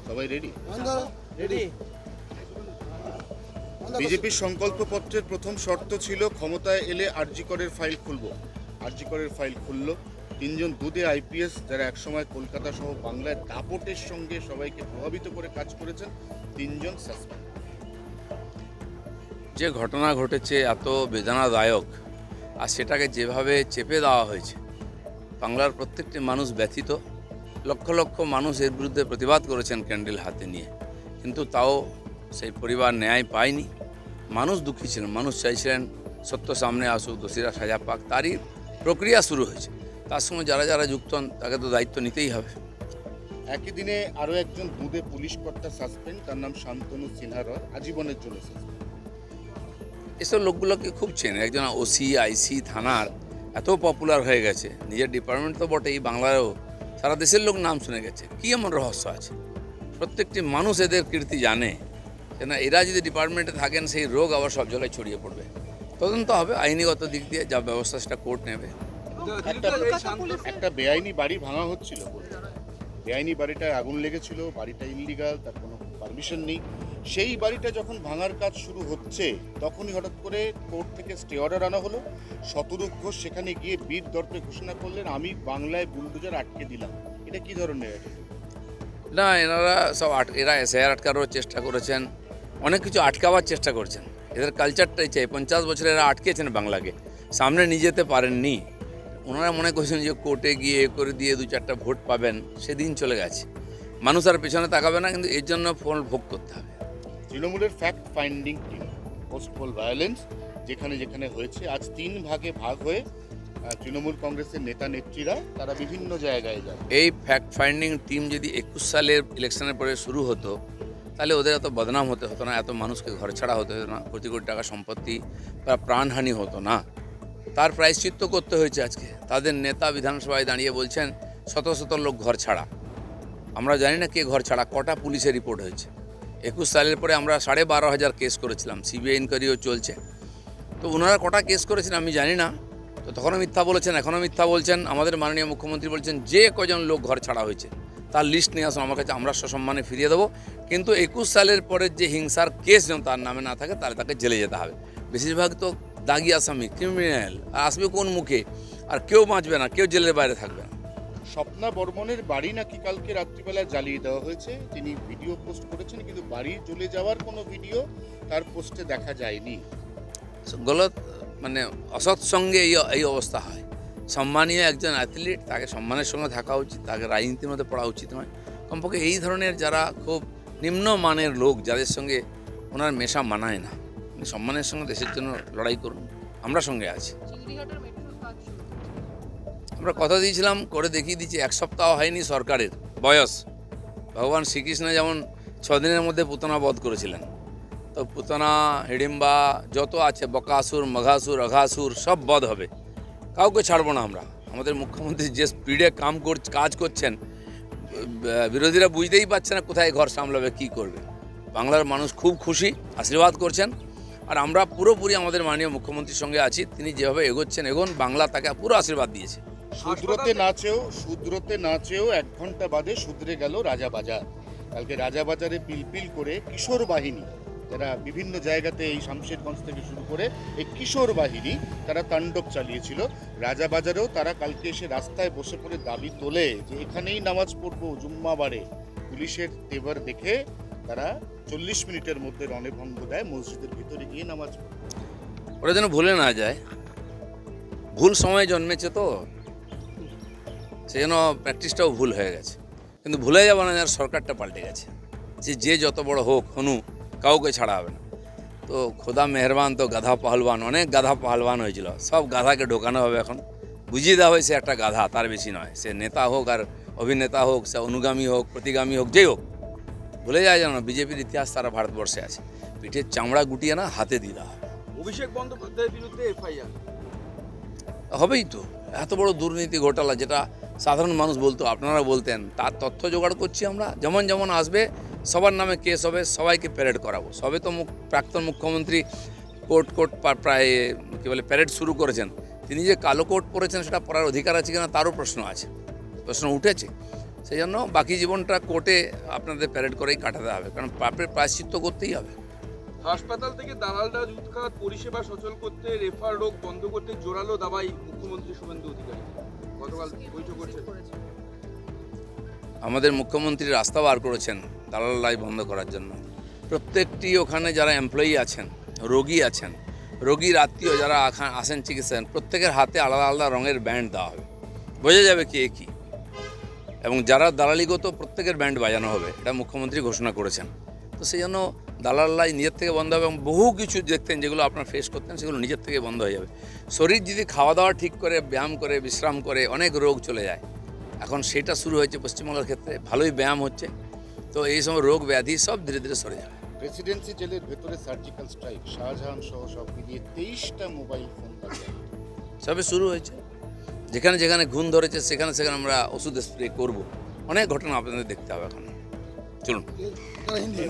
সবাই ready? Ready. বিজেপির সংকল্পপত্রের প্রথম শর্ত ছিল ক্ষমতায় এলে আরজি করের ফাইল খুলব। আরজি করের ফাইল খুলল। তিনজন দুদে আইপিএস যারা একসময় কলকাতা সহ বাংলায় দাপটের সঙ্গে সবাইকে প্রভাবিত করে কাজ করেছেন, তিনজন সাসপেন্ড। যে ঘটনা ঘটেছে এত বেদনাদায়ক, আর সেটাকে যেভাবে চেপে দেওয়া হয়েছে, বাংলার প্রত্যেকটি মানুষ ব্যথিত। লক্ষ লক্ষ মানুষ এর বিরুদ্ধে প্রতিবাদ করেছেন ক্যান্ডেল হাতে নিয়ে, কিন্তু তাও সেই পরিবার ন্যায় পায়নি। মানুষ দুঃখী ছিলেন, মানুষ চাইছিলেন সত্য সামনে আসুক, দোষীরা সাজা পাক। তারই প্রক্রিয়া শুরু হয়েছে। তার সঙ্গে যারা যারা যুক্ত হন তাকে তো দায়িত্ব নিতেই হবে। একই দিনে আরও একজন দুদে পুলিশ কর্তা সাসপেন্ড, তার নাম শান্তনু সিনহা রয়, আজীবনের জন্য সাসপেন্ড। এসব লোকগুলোকে খুব চেনে। একজন ওসি আইসি থানার এত পপুলার হয়ে গেছে, নিজের ডিপার্টমেন্ট তো বটেই, বাংলায়ও সারা দেশের লোক নাম শুনে গেছে। কী এমন রহস্য আছে? প্রত্যেকটি মানুষ এদের কীর্তি জানে, কেন এরা যদি ডিপার্টমেন্টে থাকেন সেই রোগ আবার সব জায়গায় ছড়িয়ে পড়বে। তদন্ত হবে আইনিগত দিক দিয়ে, যা ব্যবস্থা সেটা কোর্ট নেবে। একটা বেআইনি বাড়ি ভাঙা হচ্ছিল, বেআইনি বাড়িটায় আগুন লেগেছিল, বাড়িটা ইনলিগাল, তার কোনো পারমিশন নেই। সেই বাড়িটা যখন ভাঙার কাজ শুরু হচ্ছে তখনই হঠাৎ করে কোর্ট থেকে স্টে অর্ডার আনা হলো। শতরূপ ঘোষ সেখানে গিয়ে বীর দর্পে ঘোষণা করলেন, আমি বাংলায় বুলডোজার আটকে দিলাম। এটা কি ধরনের? না, এনারা সব এরা এসআইআর আটকানোর চেষ্টা করেছেন, অনেক কিছু আটকাবার চেষ্টা করছেন। এদের কালচারটাই চাই। 50 বছরে এরা আটকেছেন বাংলাকে, সামনে নিয়ে যেতে পারেননি। ওনারা মনে করছেন যে কোর্টে গিয়ে করে দিয়ে 2-4টা ভোট পাবেন, সেদিন চলে গেছে। মানুষ আর পেছনে তাকাবে না, কিন্তু এর জন্য ফল ভোগ করতে হবে। তৃণমূলের fact finding team post pole violence যেখানে যেখানে হয়েছে, আজ 3 ভাগে ভাগ হয়ে তৃণমূল কংগ্রেসের নেতা নেত্রীরা তারা বিভিন্ন জায়গায় যায়। এই ফ্যাক্ট ফাইন্ডিং টিম যদি 21 সালের ইলেকশনের পরে শুরু হতো, তাহলে ওদের এত বদনাম হতে হতো না, এত মানুষকে ঘর ছাড়া হতে হতো না, কোটি কোটি টাকা সম্পত্তি বা প্রাণহানি হতো না। তার প্রায়শ্চিত্ত করতে হয়েছে আজকে। তাদের নেতা বিধানসভায় দাঁড়িয়ে বলছেন শত শত লোক ঘর ছাড়া। আমরা জানি না কে ঘর ছাড়া, কটা পুলিশের রিপোর্ট হয়েছে। 21 সালের পরে আমরা 12,500 কেস করেছিলাম, সিবিআই ইনকোয়ারিও চলছে। তো ওনারা কটা কেস করেছেন আমি জানি না। তো তখনও মিথ্যা বলেছেন, এখনও মিথ্যা বলছেন। আমাদের মাননীয় মুখ্যমন্ত্রী বলছেন যে কজন লোক ঘর ছাড়া হয়েছে তার লিস্ট নিয়ে আসুন আমার কাছে, আমরা সসম্মানে ফিরিয়ে দেবো। কিন্তু 21 সালের পরের যে হিংসার কেস যেন তার নামে না থাকে, তাহলে তাকে জেলে যেতে হবে। বেশিরভাগ তো দাগি আসামি, ক্রিমিনাল। আর আসবে কোন মুখে? আর কেউ বাঁচবে না, কেউ জেলের বাইরে থাকবে না। স্বপ্না বর্মনের বাড়ি নাকি কালকে রাত্রিবেলায় জ্বালিয়ে দেওয়া হয়েছে। তিনি ভিডিও পোস্ট করেছেন, কিন্তু বাড়ি জ্বলে যাওয়ার কোনো ভিডিও তার পোস্টে দেখা যায়নি। গলত, মানে অসৎ সঙ্গে এই অবস্থা হয়। সম্মানীয় একজন অ্যাথলিট, তাকে সম্মানের সঙ্গে থাকা উচিত, তাকে রাজনীতির মধ্যে পড়া উচিত নয়। কমপক্ষে এই ধরনের যারা খুব নিম্নমানের লোক, যাদের সঙ্গে ওনার মেশা মানায় না, সম্মানের সঙ্গে দেশের জন্য লড়াই করুন, আমরা সঙ্গে আছি। আমরা কথা দিয়েছিলাম, করে দেখিয়ে দিচ্ছি। 1 সপ্তাহ হয়নি সরকারের বয়স। ভগবান শ্রীকৃষ্ণ যেমন 6 দিনের মধ্যে পুতনা বধ করেছিলেন, তো পুতনা, হিড়িম্বা যত আছে, বকাসুর, মঘাসুর, অঘাসুর সব বধ হবে। কাউকে ছাড়বো না আমরা। আমাদের মুখ্যমন্ত্রী যে স্পিডে কাজ করছেন, বিরোধীরা বুঝতেই পারছে না কোথায় ঘর সামলাবে, কি করবে। বাংলার মানুষ খুব খুশি, আশীর্বাদ করছেন। আর আমরা পুরোপুরি আমাদের মাননীয় মুখ্যমন্ত্রীর সঙ্গে আছি। তিনি যেভাবে এগোচ্ছেন, বাংলা তাকে পুরো আশীর্বাদ দিয়েছে। শুধরোতে না চেয়েও 1 ঘন্টা বাদে শুধরে গেল রাজাবাজার। কালকে রাজাবাজারে পিলপিল করে কিশোর বাহিনী, যারা বিভিন্ন জায়গাতে এই শামশেরগঞ্জ থেকে শুরু করে এই কিশোর বাহিনী তারা তাণ্ডব চালিয়েছিল। রাজাবাজারেও তারা কালকে এসে রাস্তায় বসে পড়ে দাবি তোলে যে এখানেই নামাজ পড়বো জুম্মাবারে। পুলিশের তেবার দেখে তারা 40 মিনিটের মধ্যে রণভঙ্গ দেয়, মসজিদের ভিতরে গিয়ে নামাজ পড়ে। ওরা যেন ভুলে না যায়। ভুল সময় জন্মেছে, তো সেই জন্য প্র্যাকটিসটাও ভুল হয়ে গেছে। কিন্তু ভুলে যাবো না, যার সরকারটা পাল্টে গেছে। যে যত বড় হোক, হনু, কাউকে ছাড়া হবে না। তো খোদা মেহরবান, তো গাধা পাহলবান, অনেক গাধা পাহলবান হয়েছিল, সব গাধাকে ঢোকানো হবে। এখন বুঝিয়ে দেওয়া হয়েছে একটা গাধা, তার বেশি নয়। সে নেতা হোক আর অভিনেতা হোক, সে অনুগামী হোক, প্রতিগামী হোক, যেই হোক, ভুলে যায় যেন বিজেপির ইতিহাস সারা ভারতবর্ষে আছে। পিঠের চামড়া গুটিয়ে না, হাতে দিয়ে দেওয়া হবে। অভিষেক বন্দ্যোপাধ্যায়ের বিরুদ্ধে এফআইআর হবেই তো। এত বড় দুর্নীতি ঘোটালা, যেটা সাধারণ মানুষ বলতো, আপনারা বলতেন, তার তথ্য জোগাড় করছি আমরা। যেমন যেমন আসবে সবার নামে কেস হবে, সবাইকে প্যারেড করাবো। সবে তো প্রাক্তন মুখ্যমন্ত্রী কোর্ট প্রায় প্যারেড শুরু করেছেন। তিনি যে কালো কোট পরেছেন, সেটা পরার অধিকার আছে কিনা তারও প্রশ্ন আছে। প্রশ্ন উঠেছে। সেই জন্য বাকি জীবনটা কোর্টে আপনাদের প্যারেড করেই কাটাতে হবে, কারণ পাপের প্রায়শ্চিত্ত করতেই হবে। হাসপাতাল থেকে দালালরা জুট খাত পরিষেবা সচল করতে রেফার রোগ বন্ধ করতে জোরালো দাবাই মুখ্যমন্ত্রী শুভেন্দু অধিকারী গতকাল বৈঠক করেছেন। আমাদের মুখ্যমন্ত্রী রাস্তা বার করেছেন দালাল বন্ধ করার জন্য। প্রত্যেকটি ওখানে যারা এমপ্লয়ি আছেন, রোগী আছেন, রোগীর আত্মীয় যারা আসেন চিকিৎসা, প্রত্যেকের হাতে আলাদা আলাদা রঙের ব্যান্ড দেওয়া হবে, বোঝা যাবে কে কী। এবং যারা দালালিগত প্রত্যেকের ব্যান্ড বাজানো হবে, এটা মুখ্যমন্ত্রী ঘোষণা করেছেন। তো সেই জন্য দালাল্লাই নিজের থেকে বন্ধ হবে, এবং বহু কিছু দেখতেন যেগুলো আপনারা ফেস করতেন সেগুলো নিজের থেকে বন্ধ হয়ে যাবে। শরীর যদি খাওয়া দাওয়া ঠিক করে, ব্যায়াম করে, বিশ্রাম করে, অনেক রোগ চলে যায়। এখন সেটা শুরু হয়েছে পশ্চিমবঙ্গের ক্ষেত্রে, ভালোই ব্যায়াম হচ্ছে। তো এই সময় রোগ ব্যাধি সব ধীরে ধীরে সরে যাবে। প্রেসিডেন্সি জেলের ভেতরে সার্জিক্যাল স্ট্রাইক, শাহজাহান সহ সব মিলিয়ে 23টা মোবাইল ফোন বাজেয়াপ্ত। সবে শুরু হয়েছে, যেখানে যেখানে ঘুণ ধরেছে সেখানে সেখানে আমরা ওষুধ স্প্রে করব। অনেক ঘটনা আপনাদের দেখতে হবে এখন। চলুন। হিন্দি